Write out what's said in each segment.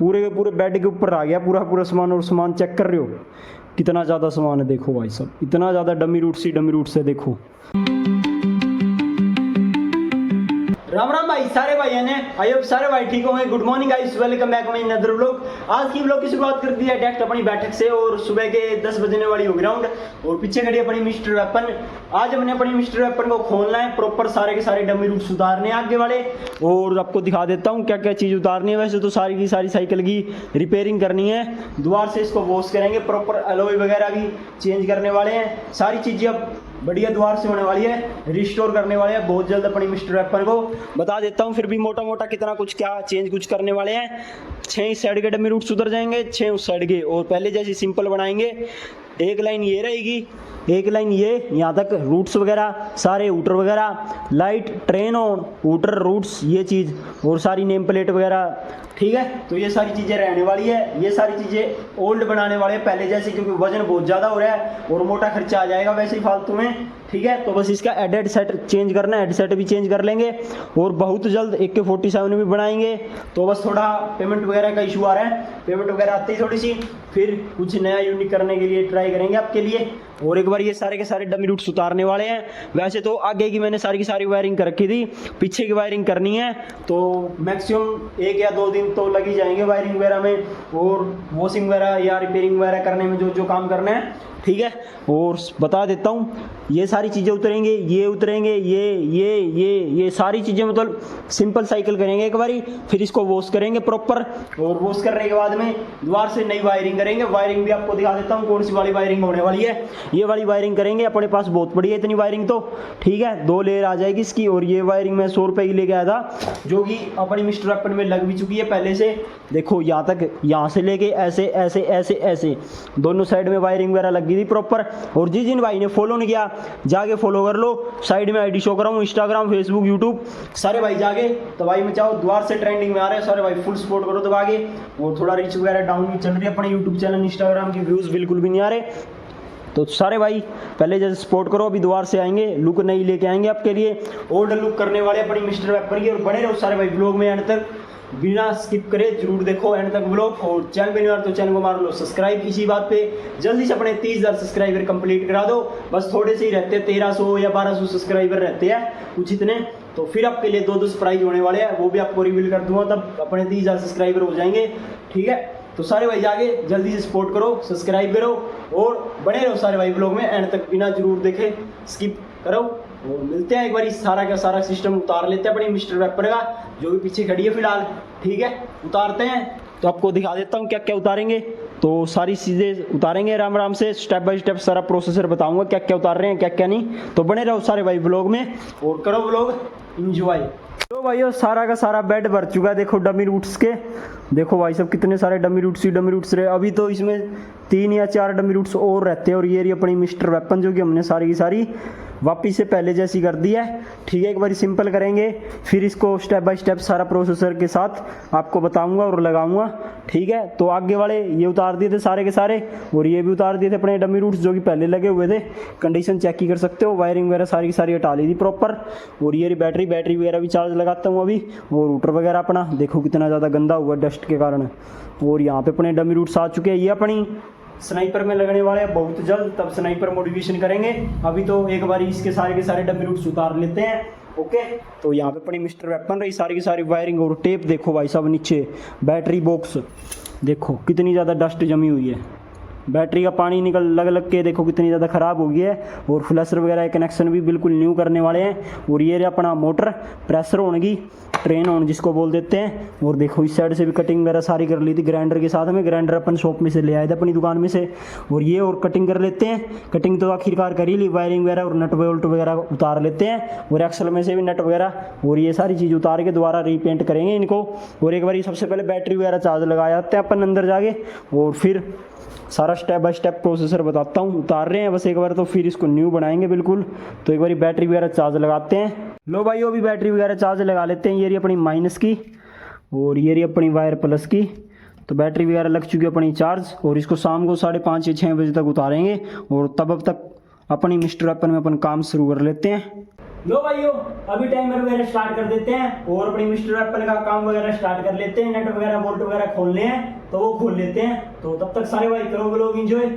पूरे के पूरे बेड के ऊपर आ गया पूरा पूरा सामान। और सामान चेक कर रहे हो कितना ज़्यादा सामान है, देखो भाई साहब, इतना ज़्यादा डमी रूट्स है देखो। राम राम भाई, सारे भाई है आई होप सारे भाई ठीक होंगे। Good morning guys, welcome back my another vlog. आज की व्लॉग की शुरुआत कर दी है डायरेक्ट अपनी बैठक से और सुबह के 10 बजने वाली हो ग्राउंड और पीछे खड़ी अपनी मिस्टर वेपन। आज हमने अपनी मिस्टर वेपन को खोलना है, प्रॉपर सारे के सारे डमी रूट्स उतारने हैं आगे वाले और आपको दिखा देता हूँ क्या क्या चीज़ उतारनी है। वैसे तो सारी की सारी साइकिल की रिपेयरिंग करनी है, दोबारा से इसको वॉश करेंगे, प्रॉपर अलॉय वगैरह भी चेंज करने वाले हैं, सारी चीज़ें अब बढ़िया द्वार से होने वाली है, रिस्टोर करने वाले हैं बहुत जल्द अपनी मिस्टर वेपन को। बता देता हूँ फिर भी मोटा मोटा कितना कुछ क्या चेंज कुछ करने वाले हैं। 6 इस साइड के डमी रूट्स उतर जाएंगे, 6 उस साइड के, और पहले जैसे सिंपल बनाएंगे। एक लाइन ये रहेगी, एक लाइन ये, यहाँ तक रूट्स वगैरह सारे, ऊटर वगैरह, लाइट, ट्रेन ऑन, ऊटर, रूट्स, ये चीज़ और सारी नेम प्लेट वगैरह, ठीक है। तो ये सारी चीज़ें रहने वाली है, ये सारी चीज़ें ओल्ड बनाने वाले हैं पहले जैसे, क्योंकि वजन बहुत ज़्यादा हो रहा है और मोटा खर्चा आ जाएगा वैसे ही फालतू में, ठीक है। तो बस इसका हेड सेट चेंज करना है, हेड सेट भी चेंज कर लेंगे और बहुत जल्द AK-47 भी बनाएंगे। तो बस थोड़ा पेमेंट वगैरह का इशू आ रहा है, पेमेंट वगैरह आती है थोड़ी सी, फिर कुछ नया यूनिक करने के लिए ट्राई करेंगे आपके लिए। और एक बार ये सारे के सारे डमी रूट्स उतारने वाले हैं। वैसे तो आगे की मैंने सारी की सारी वायरिंग कर रखी थी, पीछे की वायरिंग करनी है, तो मैक्सिमम 1 या 2 दिन तो लग ही जाएंगे वायरिंग वगैरह में और वॉशिंग वगैरह या रिपेयरिंग वगैरह करने में, जो जो काम करना है, ठीक है। और बता देता हूँ ये सारी चीज़ें उतरेंगे, ये उतरेंगे, ये सारी चीज़ें, मतलब सिंपल साइकिल करेंगे एक बारी, फिर इसको वॉश करेंगे प्रॉपर, और वॉश करने के बाद में दोबारा से नई वायरिंग करेंगे। वायरिंग भी आपको दिखा देता हूँ कौन सी वाली वायरिंग होने वाली है। ये वाली वायरिंग करेंगे, अपने पास बहुत बड़ी है इतनी वायरिंग तो, ठीक है, 2 लेयर आ जाएगी इसकी। और ये वायरिंग मैं 100 रुपये की लेके आया था, जो कि अपनी मिस्टर वेपन में लग भी चुकी है पहले से। देखो यहाँ तक, यहाँ से लेके ऐसे ऐसे ऐसे ऐसे दोनों साइड में वायरिंग वगैरह लगी थी प्रॉपर। और जिन भाई ने फॉलो नहीं किया जाके फॉलो कर लो, साइड में आईडी शो कर रहा हूँ, इंस्टाग्राम, फेसबुक, यूट्यूब, सारे भाई जाके दवाई में चाहो, द्वार से ट्रेंडिंग में आ रहे हैं सारे भाई, फुल सपोर्ट करो दबा के। और थोड़ा रीच वगैरह डाउन भी चल रही है अपने यूट्यूब चैनल, इंस्टाग्राम की व्यूज़ बिल्कुल भी नहीं आ रहे, तो सारे भाई पहले जैसे सपोर्ट करो, अभी दोबारा से आएंगे, लुक नई लेके आएंगे आपके लिए, ओल्ड लुक करने वाले अपनी मिस्टर वेपन की। और बने रहो सारे भाई ब्लॉग में एंड तक, बिना स्किप करे जरूर देखो एंड तक ब्लॉग। और चैनल पे नहीं आ तो चैनल को मार लो सब्सक्राइब। इसी बात पे जल्दी से अपने 30,000 सब्सक्राइबर कंप्लीट करा दो, बस थोड़े से ही रहते हैं, 1300 या 1200 सब्सक्राइबर रहते हैं कुछ इतने, तो फिर आपके लिए 2 प्राइज होने वाले हैं, वो भी आपको रिवील कर दूंगा, तब अपने 30,000 सब्सक्राइबर हो जाएंगे, ठीक है। तो सारे भाई जाके जल्दी से सपोर्ट करो, सब्सक्राइब करो और बने रहो सारे भाई ब्लॉग में एंड तक, बिना जरूर देखे स्किप करो। और मिलते हैं एक बार सारा का सारा सिस्टम उतार लेते हैं अपनी मिस्टर वेपर का, जो भी पीछे खड़ी है फिलहाल, ठीक है, उतारते हैं। तो आपको दिखा देता हूँ क्या क्या उतारेंगे, तो सारी चीज़ें उतारेंगे आराम आराम से, स्टेप बाय स्टेप सारा प्रोसेसर बताऊंगा क्या क्या उतार रहे हैं क्या क्या नहीं। तो बने रहो सारे भाई ब्लॉग में और करो ब्लॉग इंजॉय। तो भाइयों सारा का सारा बेड भर चुका है, देखो डमी रूट्स के, देखो भाई सब कितने सारे डमी रूट्स रहे। अभी तो इसमें 3 या 4 डमी रूट्स और रहते हैं। और ये रही अपनी मिस्टर वेपन, जो कि हमने सारी की सारी वापिस से पहले जैसी कर दी है, ठीक है। एक बार सिंपल करेंगे, फिर इसको स्टेप बाय स्टेप सारा प्रोसेसर के साथ आपको बताऊंगा और लगाऊंगा, ठीक है। तो आगे वाले ये उतार दिए थे सारे के सारे, और ये भी उतार दिए थे अपने डमी रूट्स जो कि पहले लगे हुए थे, कंडीशन चेक ही कर सकते हो। वायरिंग वगैरह सारी की सारी हटा ली थी प्रॉपर। और ये बैटरी वगैरह भी चार्ज लगाता हूँ अभी, और रूटर वगैरह अपना देखो कितना ज़्यादा गंदा हुआ डस्ट के कारण। और यहाँ पे अपने डमी रूट्स आ चुके हैं, ये अपनी स्नाइपर में लगने वाले हैं बहुत जल्द, तब स्नाइपर मॉडिफिकेशन करेंगे। अभी तो एक बार इसके सारे के सारे डमी रूट्स उतार लेते हैं, ओके। तो यहाँ पे अपनी मिस्टर वेपन रही, सारी की सारी वायरिंग और टेप देखो भाई सब, नीचे बैटरी बॉक्स देखो कितनी ज़्यादा डस्ट जमी हुई है, बैटरी का पानी निकल लग के देखो कितनी ज़्यादा ख़राब हो गई है। और फ्लैशर वगैरह कनेक्शन भी बिल्कुल न्यू करने वाले हैं। और ये अपना मोटर प्रेशर होने ट्रेन ऑन जिसको बोल देते हैं। और देखो इस साइड से भी कटिंग वगैरह सारी कर ली थी ग्राइंडर के साथ में, ग्राइंडर अपन शॉप में से ले आए थे अपनी दुकान में से। और ये और कटिंग कर लेते हैं, कटिंग तो आखिरकार कर ही ली, वायरिंग वगैरह और नट बोल्ट वगैरह उतार लेते हैं, और एक्सल में से भी नट वगैरह, और ये सारी चीज़ उतार के दोबारा रीपेंट करेंगे इनको। और एक बार सबसे पहले बैटरी वगैरह चार्ज लगा जाते हैं अपन अंदर जाके, और फिर सारा स्टेप बाय स्टेप प्रोसेसर बताता हूँ। उतार रहे हैं बस एक बार, तो फिर इसको न्यू बनाएंगे बिल्कुल। तो एक बार बैटरी वगैरह चार्ज लगाते हैं। लो भाई अभी बैटरी वगैरह चार्ज लगा लेते हैं। ये रही अपनी माइनस की और ये रही अपनी वायर प्लस की। तो बैटरी वगैरह लग चुकी है अपनी चार्ज, और इसको शाम को 5:30 या 6 बजे तक उतारेंगे। और तब तक अपनी मिस्टर वेपन में अपन काम शुरू कर लेते हैं। लो भाइयों, अभी टाइमर वगैरह स्टार्ट कर देते हैं और अपनी मिस्टर एप्पल का काम वगैरह स्टार्ट कर लेते हैं। नट वगैरह बोल्ट वगैरह खोलने हैं तो वो खोल लेते हैं। तो तब तक सारे भाई करो व्लॉग एंजॉय।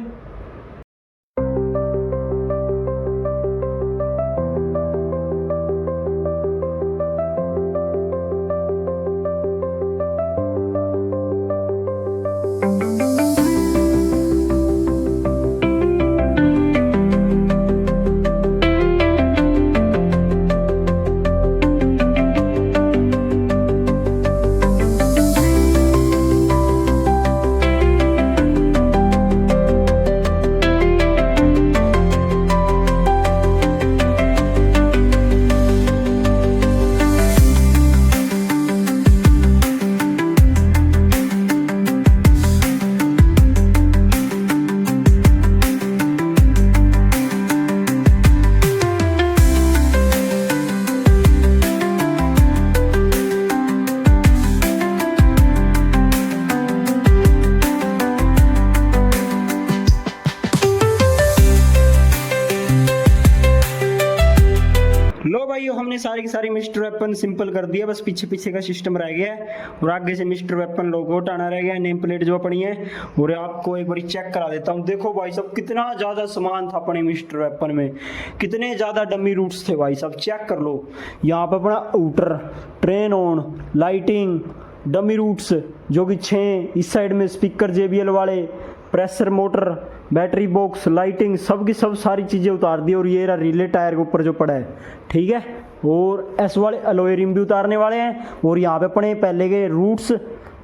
लो भाइयों, हमने सारी की सारी मिस्टर वेपन सिंपल कर दिया, बस पीछे पीछे का सिस्टम रह गया है और आगे से मिस्टर वेपन लोगो हटाना रह गया, नेम प्लेट जो अपनी है। और आपको एक बार चेक करा देता हूँ। देखो भाई साहब, कितना ज्यादा सामान था अपने मिस्टर वेपन में, कितने ज्यादा डमी रूट्स थे भाई साहब, चेक कर लो। यहाँ पे अपना outer, train on, lighting, dummy routes जो कि 6, इस साइड में स्पीकर JBL वाले, pressure motor, battery box, lighting, सब की सब सारी चीज़ें उतार दी। और ये रहा रिले टायर के ऊपर जो पड़ा है, ठीक है। और एस वाले अलॉय रिम भी उतारने वाले हैं। और यहाँ पे अपने पहले के रूट्स,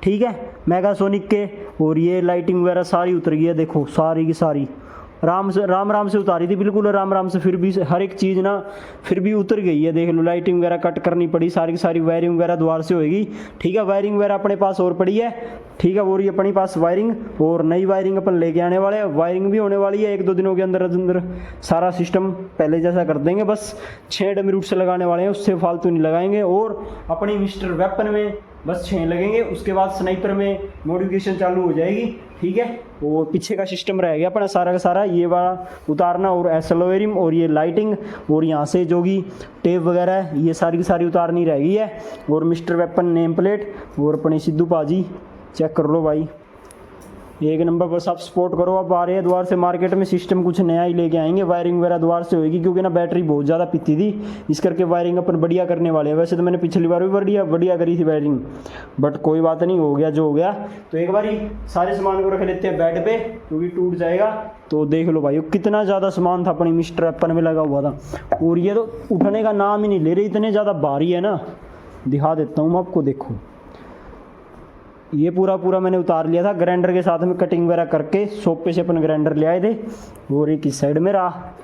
ठीक है, मेगासोनिक के। और ये लाइटिंग वगैरह सारी उतर गई है, देखो सारी की सारी राम से उतारी थी, बिल्कुल राम से, फिर भी हर एक चीज़ ना फिर भी उतर गई है। देख लो, लाइटिंग वगैरह कट करनी पड़ी, सारी की सारी वायरिंग वगैरह द्वार से होगी, ठीक है। वायरिंग वगैरह अपने पास और पड़ी है, ठीक है। और ये अपने पास वायरिंग और नई वायरिंग अपन लेके आने वाले हैं। वायरिंग भी होने वाली है 1-2 दिनों के अंदर सारा सिस्टम पहले जैसा कर देंगे। बस 6 डमी रूट से लगाने वाले हैं, उससे फालतू नहीं लगाएंगे। और अपनी मिस्टर वेपन में बस 6 लगेंगे, उसके बाद स्नाइपर में मॉडिफिकेशन चालू हो जाएगी, ठीक है। और पीछे का सिस्टम रह गया अपना सारा का सारा, ये वाला उतारना और एसएलओरिम और ये लाइटिंग और यहाँ से जो भी टेप वगैरह है ये सारी की सारी उतारनी रह गई है। और मिस्टर वेपन नेम प्लेट और अपनी सिद्धू पाजी चेक कर लो भाई, एक नंबर। बस आप सपोर्ट करो। अब आ रहे हैं द्वार से मार्केट में सिस्टम कुछ नया ही लेके आएंगे। वायरिंग वगैरह द्वार से होगी, क्योंकि ना बैटरी बहुत ज़्यादा पीती थी, इस करके वायरिंग अपन बढ़िया करने वाले हैं। वैसे तो मैंने पिछली बार भी बढ़िया करी थी वायरिंग, बट कोई बात नहीं, हो गया जो हो गया। तो एक बार ही सारे सामान को रख लेते हैं बेड पे, क्योंकि टूट जाएगा। तो देख लो भाई, कितना ज़्यादा सामान था अपनी मिस्टर वेपन में लगा हुआ था। और ये तो उठने का नाम ही नहीं ले रही, इतने ज़्यादा भारी है ना। दिखा देता हूँ मैं आपको, देखो ये पूरा मैंने उतार लिया था ग्राइंडर के साथ में, कटिंग वगैरह करके शॉप पे से अपन ग्राइंडर ले आए थे। और एक इस साइड में रहा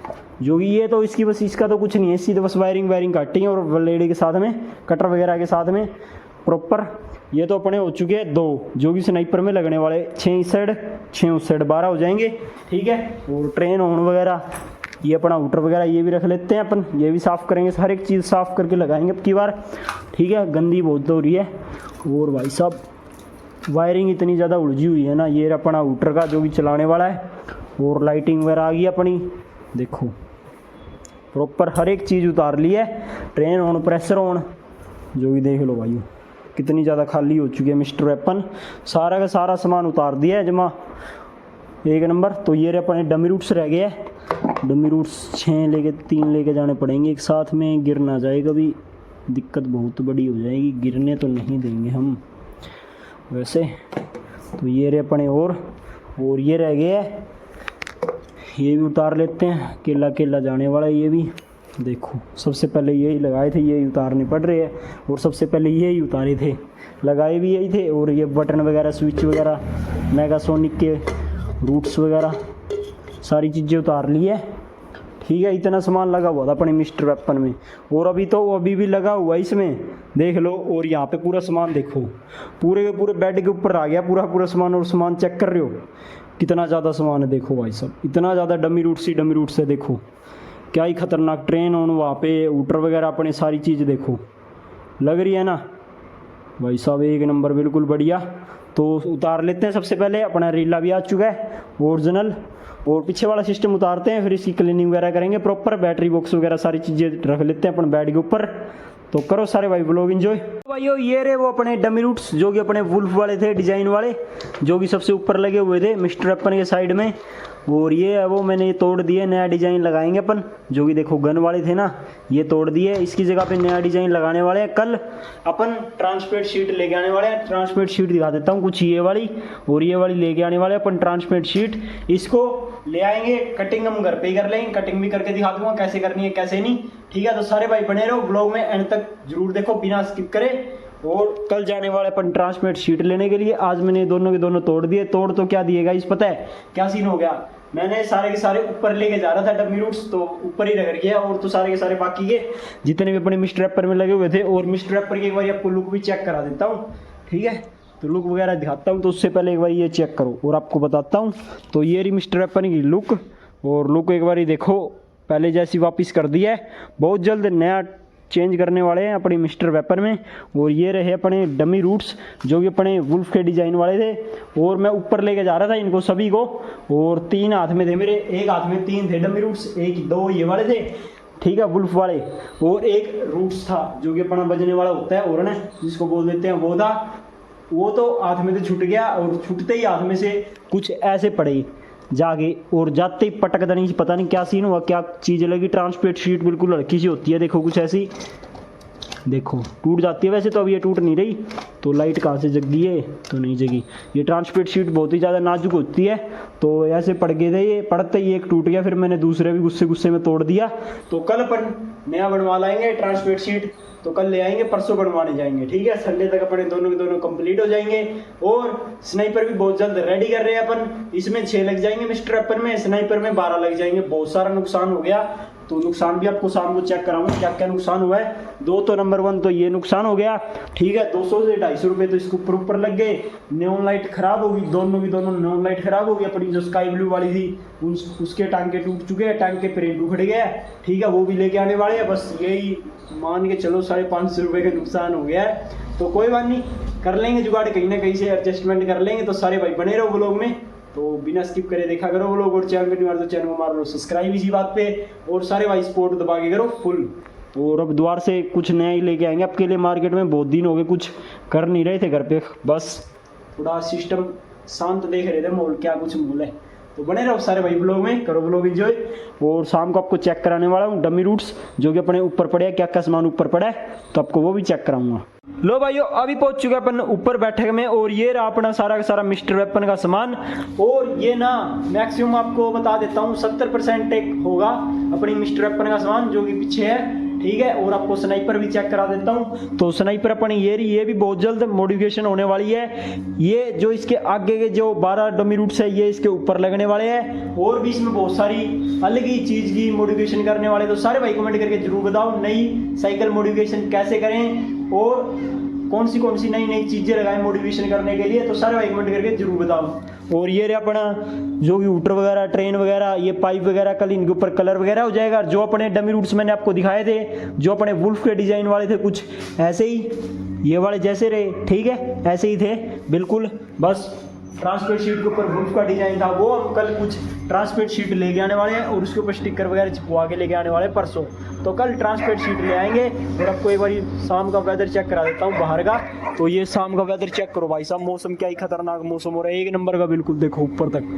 जो कि ये तो इसकी बस, इसका तो कुछ नहीं है, इसकी तो बस वायरिंग काटी है। और लेडी के साथ में कटर वगैरह के साथ में प्रॉपर। ये तो अपने हो चुके हैं 2 जो कि स्नाइपर में लगने वाले, 6 इस साइड 6 उस साइड, 12 हो जाएंगे, ठीक है। और ट्रेन ऑन वगैरह, ये अपना आउटर वगैरह ये भी रख लेते हैं अपन, ये भी साफ़ करेंगे, हर एक चीज़ साफ़ करके लगाएंगे अब की बार, ठीक है। गंदी बहुत हो रही है। और भाई साहब वायरिंग इतनी ज़्यादा उलझी हुई है ना। ये अपना आउटर का जो भी चलाने वाला है। और लाइटिंग वगैरह आ गई अपनी, देखो प्रॉपर हर एक चीज़ उतार ली है। ट्रेन ऑन, प्रेशर ऑन, जो भी देख लो भाई, कितनी ज़्यादा खाली हो चुकी है मिस्टर वेपन। सारा का सारा सामान उतार दिया है जमा, एक नंबर। तो ये अपने डमी रूट्स रह गए हैं। डमी रूट्स 3 लेके जाने पड़ेंगे एक साथ में, गिर ना जाए कभी, दिक्कत बहुत बड़ी हो जाएगी, गिरने तो नहीं देंगे हम वैसे। तो ये रहे अपने और ये रह गए है, ये भी उतार लेते हैं। केला जाने वाला है ये भी, देखो सबसे पहले यही लगाए थे, यही उतारने पड़ रहे हैं। और सबसे पहले यही उतारे थे, लगाए भी यही थे। और ये बटन वगैरह, स्विच वगैरह, मेगासोनिक के रूट्स वगैरह सारी चीज़ें उतार ली है, ठीक है। इतना सामान लगा हुआ था अपने मिस्टर वेपन में। और अभी भी लगा हुआ है इसमें, देख लो। और यहाँ पे पूरा सामान देखो, पूरे के पूरे बेड के ऊपर आ गया पूरा सामान। और सामान चेक कर रहे हो कितना ज़्यादा सामान है, देखो भाई साहब, इतना ज़्यादा डमी रूट से देखो, क्या ही खतरनाक। ट्रेन ऑन, वहाँ पे ऊटर वगैरह अपने सारी चीज़ देखो, लग रही है ना भाई साहब, एक नंबर, बिल्कुल बढ़िया। तो उतार लेते हैं। सबसे पहले अपना रीला भी आ चुका है ओरिजिनल, और पीछे वाला सिस्टम उतारते हैं, फिर इसकी क्लीनिंग वगैरह करेंगे प्रॉपर। बैटरी बॉक्स वगैरह सारी चीज़ें रख लेते हैं अपन बेड के ऊपर। तो करो सारे भाई ब्लॉग एंजॉय। भाइयों ये रहे वो अपने डमी रूट्स जो कि अपने वुल्फ वाले थे, डिजाइन वाले, जो कि सबसे ऊपर लगे हुए थे मिस्टर अपन के साइड में। और ये है वो, मैंने ये तोड़ दिए, नया डिजाइन लगाएंगे अपन। जो कि देखो गन वाले थे ना, ये तोड़ दिए, इसकी जगह पे नया डिजाइन लगाने वाले हैं। कल अपन ट्रांसपेरेंट शीट लेके आने वाले हैं। ट्रांसपेरेंट शीट दिखा देता हूँ, कुछ ये वाली और ये वाली लेके आने वाले हैं अपन ट्रांसपेरेंट शीट। इसको ले आएंगे, कटिंग हम घर पे ही कर लेंगे, कटिंग भी करके दिखा दूंगा कैसे करनी है कैसे नहीं। ठीक है, तो सारे भाई बने रहो ब्लॉग में, एंड तक जरूर देखो बिना स्किप करे। और कल जाने वाले अपन ट्रांसपेरेंट शीट लेने के लिए। आज मैंने दोनों के दोनों तोड़ दिए। तोड़ तो क्या दिएगा इस, पता है क्या सीन हो गया, मैंने सारे के सारे ऊपर लेके जा रहा था डमी रूट्स, तो ऊपर ही रख गया। और तो सारे के सारे बाकी के जितने भी अपने मिस्टर रैपर में लगे हुए थे। और मिस्टर रैपर की एक बार आपको लुक भी चेक करा देता हूँ, ठीक है, तो लुक वगैरह दिखाता हूँ। तो उससे पहले एक बार ये चेक करो और आपको बताता हूँ। तो ये रही मिस्टर रैपर की लुक, और लुक एक बार देखो, पहले जैसी वापस कर दी है। बहुत जल्द नया चेंज करने वाले हैं अपनी मिस्टर वेपर में। और ये रहे अपने डमी रूट्स जो कि अपने वुल्फ के डिजाइन वाले थे। और मैं ऊपर लेके जा रहा था इनको सभी को, और 3 हाथ में थे मेरे, एक हाथ में 3 थे डमी रूट्स, एक 2 ये वाले थे, ठीक है, वुल्फ वाले, और एक रूट्स था जो कि अपना बजने वाला होता है, और ना जिसको बोल देते हैं, वो था। वो तो हाथ में से छूट गया, और छूटते ही हाथ में से कुछ ऐसे पड़े जाके, और जाते ही पटक नहीं, पता नहीं क्या सीन हुआ, क्या चीज़ लगी। ट्रांसपेरेंट शीट बिल्कुल हल्की सी होती है, देखो कुछ ऐसी, देखो टूट जाती है। वैसे तो अब ये टूट नहीं रही, तो लाइट कहाँ से जगी है, तो नहीं जगी। ये ट्रांसपेरेंट शीट बहुत ही ज़्यादा नाजुक होती है, तो ऐसे पड़ गए थे ये, पड़ते ही एक टूट गया। फिर मैंने दूसरे भी गुस्से गुस्से में तोड़ दिया। तो कल अपन नया बनवा लाएंगे ट्रांसपेरेंट शीट, तो कल ले आएंगे, परसों बनवाने जाएंगे, ठीक है। संडे तक अपने दोनों के दोनों कंप्लीट हो जाएंगे। और स्नाइपर भी बहुत जल्द रेडी कर रहे हैं अपन। इसमें 6 लग जाएंगे मिस्टर रैपर में, स्नाइपर में 12 लग जाएंगे। बहुत सारा नुकसान हो गया, तो नुकसान भी आपको शाम को चेक कराऊंगा क्या क्या नुकसान हुआ है। 2 तो नंबर 1 तो ये नुकसान हो गया, ठीक है। 200 से 250 रुपये तो इसके ऊपर लग गए। न्योन लाइट खराब होगी, दोनों की दोनों न्योन लाइट खराब होगी। अपनी जो स्काई ब्लू वाली थी उसके टांके टूट चुके हैं, टांके प्रिंट उखड़ गया, ठीक है, वो भी लेके आने वाले हैं। बस यही मान के चलो 550 रुपये का नुकसान हो गया है। तो कोई बात नहीं, कर लेंगे जुगाड़, कहीं ना कहीं से एडजस्टमेंट कर लेंगे। तो सारे भाई बने रहो ब्लॉग में, तो बिना स्किप करे देखा करो वो लोग। और चैनल पे नहीं मार तो चैनल को मार लो सब्सक्राइब इसी बात पे। और सारे भाई सपोर्ट दबा के करो फुल। और अब द्वार से कुछ नया ही लेके आएंगे आपके लिए। मार्केट में बहुत दिन हो गए, कुछ कर नहीं रहे थे घर पे, बस थोड़ा सिस्टम शांत देख रहे थे, मोल क्या कुछ मोल है। तो बने रहो सारे भाई ब्लॉग में, करो ब्लॉग एंजॉय। और शाम को आपको चेक कराने वाला हूँ डमी रूट्स जो कि अपने ऊपर पड़े हैं, क्या क्या सामान ऊपर पड़ा है, तो आपको वो भी चेक कराऊंगा। लो भाइयों, अभी पहुंच चुके अपन ऊपर बैठक में। और ये रहा अपना सारा का सारा मिस्टर वेपन का सामान। और ये ना मैक्सिमम आपको बता देता हूँ 70% टेक होगा अपनी मिस्टर वेपन का सामान जो कि पीछे है, ठीक है। और आपको स्नाइपर भी चेक करा देता हूँ। तो स्नाइपर अपन ये भी बहुत जल्द मॉडिफिकेशन होने वाली है। ये जो इसके आगे के जो 12 डमी रूट्स है ये इसके ऊपर लगने वाले हैं। और भी इसमें बहुत सारी अलग ही चीज की मॉडिफिकेशन करने वाले। तो सारे भाई कमेंट करके जरूर बताओ नई साइकिल मॉडिफिकेशन कैसे करें और कौन सी नई चीजें लगाएं मॉडिफिकेशन करने के लिए। तो सारे भाई कमेंट करके जरूर बताओ। और ये अपना जो कि हूटर वगैरह, ट्रेन वगैरह, ये पाइप वगैरह, कल इनके ऊपर कलर वगैरह हो जाएगा। जो अपने डमी रूट्स मैंने आपको दिखाए थे, जो अपने वुल्फ के डिजाइन वाले थे, कुछ ऐसे ही ये वाले जैसे रहे, ठीक है, ऐसे ही थे बिल्कुल। बस ट्रांसपेरेंट शीट के ऊपर वुल्फ का डिजाइन था, वो हम कल कुछ ट्रांसपेरेंट शीट लेके आने वाले हैं और उसके ऊपर स्टिकर वगैरह चिपवा के लेके आने वाले हैं परसों। तो कल ट्रांसपेरेंट शीट ले आएंगे। और आपको एक बार शाम का वेदर चेक करा देता हूँ बाहर का। तो ये शाम का वेदर चेक करो भाई साहब, मौसम क्या ही खतरनाक मौसम हो रहा है, 1 नंबर का बिल्कुल, देखो ऊपर तक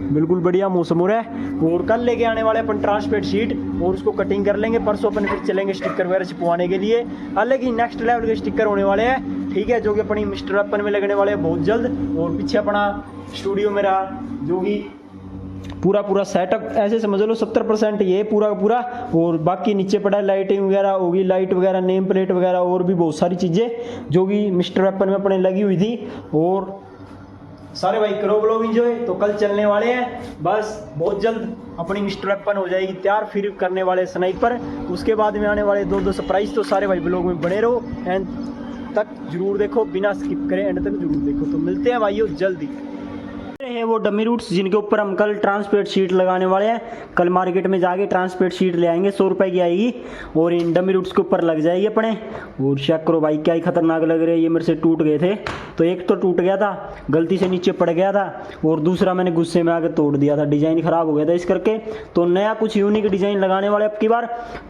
बिल्कुल बढ़िया मौसम हो रहा है। और कल लेके आने वाले अपन ट्रांसपेरेंट शीट और उसको कटिंग कर लेंगे। परसों अपन फिर चलेंगे स्टिकर वगैरह चिपवाने के लिए। अलग ही नेक्स्ट लेवल के स्टिकर होने वाले हैं, ठीक है, जो कि अपनी मिस्टर अपन में लगने वाले हैं बहुत जल्द। और पीछे अपना स्टूडियो में रहा जो कि पूरा सेटअप ऐसे समझ लो 70% ये पूरा का पूरा। और बाकी नीचे पड़ा लाइटिंग वगैरह होगी, लाइट वगैरह, नेम प्लेट वगैरह, और भी बहुत सारी चीज़ें जो कि मिस्टर वेपन में अपने लगी हुई थी। और सारे भाई करो ब्लॉग एंजॉय। तो कल चलने वाले हैं, बस बहुत जल्द अपनी मिस्टर वेपन हो जाएगी तैयार, फिर करने वाले स्नाइपर, उसके बाद में आने वाले 2 सरप्राइज। तो सारे भाई ब्लॉग में बने रहो, एंड तक जरूर देखो, बिना स्किप करें, एंड तक जरूर देखो। तो मिलते हैं भाइयों जल्दी। वो डमी रूट्स जिनके ऊपर हम कल ट्रांसपेरेंट शीट लगाने वाले हैं। कल मार्केट में जाके ट्रांसपेरेंट शीट ले आएंगे, 100 रुपए की आएगी और इन डमी रूट्स के ऊपर लग जाएगी अपने। और चेक करो भाई क्या ही खतरनाक लग रहे हैं, ये मेरे से टूट गए थे। तो एक तो टूट गया था, गलती से नीचे पड़ गया था, और दूसरा मैंने गुस्से में आके तोड़ दिया था, डिज़ाइन ख़राब हो गया था इस करके। तो नया कुछ यूनिक डिज़ाइन लगाने वाले अब की बार।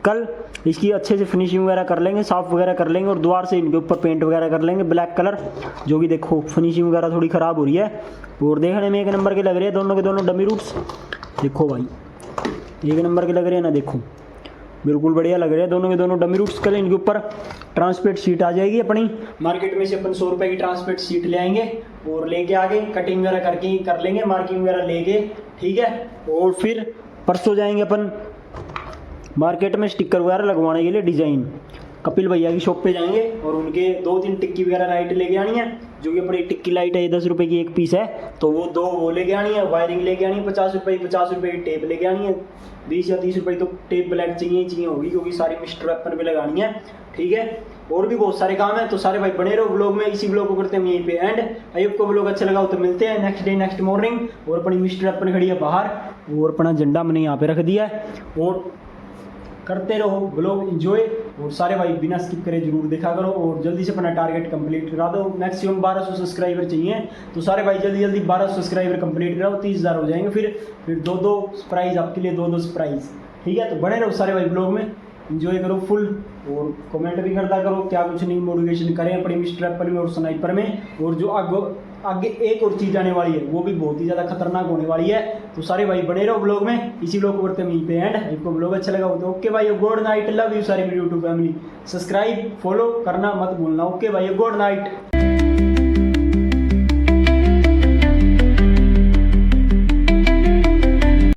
कल इसकी अच्छे से फिनिशिंग वगैरह कर लेंगे, साफ वगैरह कर लेंगे और दोबारा से इनके ऊपर पेंट वगैरह कर लेंगे ब्लैक कलर। जो कि देखो फिनिशिंग वगैरह थोड़ी ख़राब हो रही है और देखने में एक नंबर के लग रहे हैं दोनों के दोनों डमी रूट्स। देखो भाई एक नंबर के लग रहे हैं ना, देखो बिल्कुल बढ़िया लग रहे हैं दोनों के दोनों डमी रूट्स। कल इनके ऊपर ट्रांसपेरेंट शीट आ जाएगी अपनी, मार्केट में से अपन 100 रुपए की ट्रांसपेरेंट शीट ले आएंगे और लेके आगे कटिंग वगैरह करके कर लेंगे, मार्किंग वगैरह लेके, ठीक है। और फिर परसों जाएंगे अपन मार्केट में स्टिकर वगैरह लगवाने के लिए, डिज़ाइन कपिल भैया की शॉप पे जाएंगे और उनके 2-3 टिक्की वगैरह लाइट लेके आनी है। जो कि अपनी टिक्की लाइट है 10 रुपए की एक पीस है, तो वो 2 वो लेके आनी है। वायरिंग लेके आनी है 50 रुपए की, 50 रुपए की टेप लेके आनी है। 20 या 30 रुपए तो टेप ब्लैक चाहिए ही चाहिए होगी, क्योंकि सारी मिस्टर अपन पे लगानी है, ठीक है। और भी बहुत सारे काम है, तो सारे भाई बने रहो ब्लॉग में। इसी ब्लॉग को करते हैं यहीं पे एंड। आई होप को ब्लॉग अच्छा लगा हो तो मिलते हैं नेक्स्ट डे नेक्स्ट मॉर्निंग। और अपनी मिस्टर अपन खड़ी है बाहर और अपना झंडा मैंने यहाँ पे रख दिया है। और करते रहो ब्लॉग एंजॉय, और सारे भाई बिना स्किप करे जरूर देखा करो और जल्दी से अपना टारगेट कंप्लीट करा दो। मैक्सिमम 1200 सब्सक्राइबर चाहिए, तो सारे भाई जल्दी जल्दी 1200 सब्सक्राइबर कंप्लीट कराओ, 30,000 हो जाएंगे। फिर 2-2 प्राइज आपके लिए, 2-2 प्राइज, ठीक है। तो बने रहो सारे भाई ब्लॉग में, एंजॉय करो फुल और कमेंट भी करता करो क्या कुछ नहीं मोटिवेशन करें अपनी मिस्टर एप्पल में और स्नाइपर में। और जो आगे एक और चीज़ आने वाली है वो भी बहुत ही ज़्यादा खतरनाक होने वाली है। तो सारे भाई बने रहो ब्लॉग में, इसी ब्लॉग को करते हैं यहीं पे एंड। आपको ब्लॉग अच्छा लगा हो तो ओके भाई, गुड नाइट, लव यू सारी मेरी यूट्यूब फैमिली। सब्सक्राइब फॉलो करना मत भूलना, ओके भाई, गुड नाइट।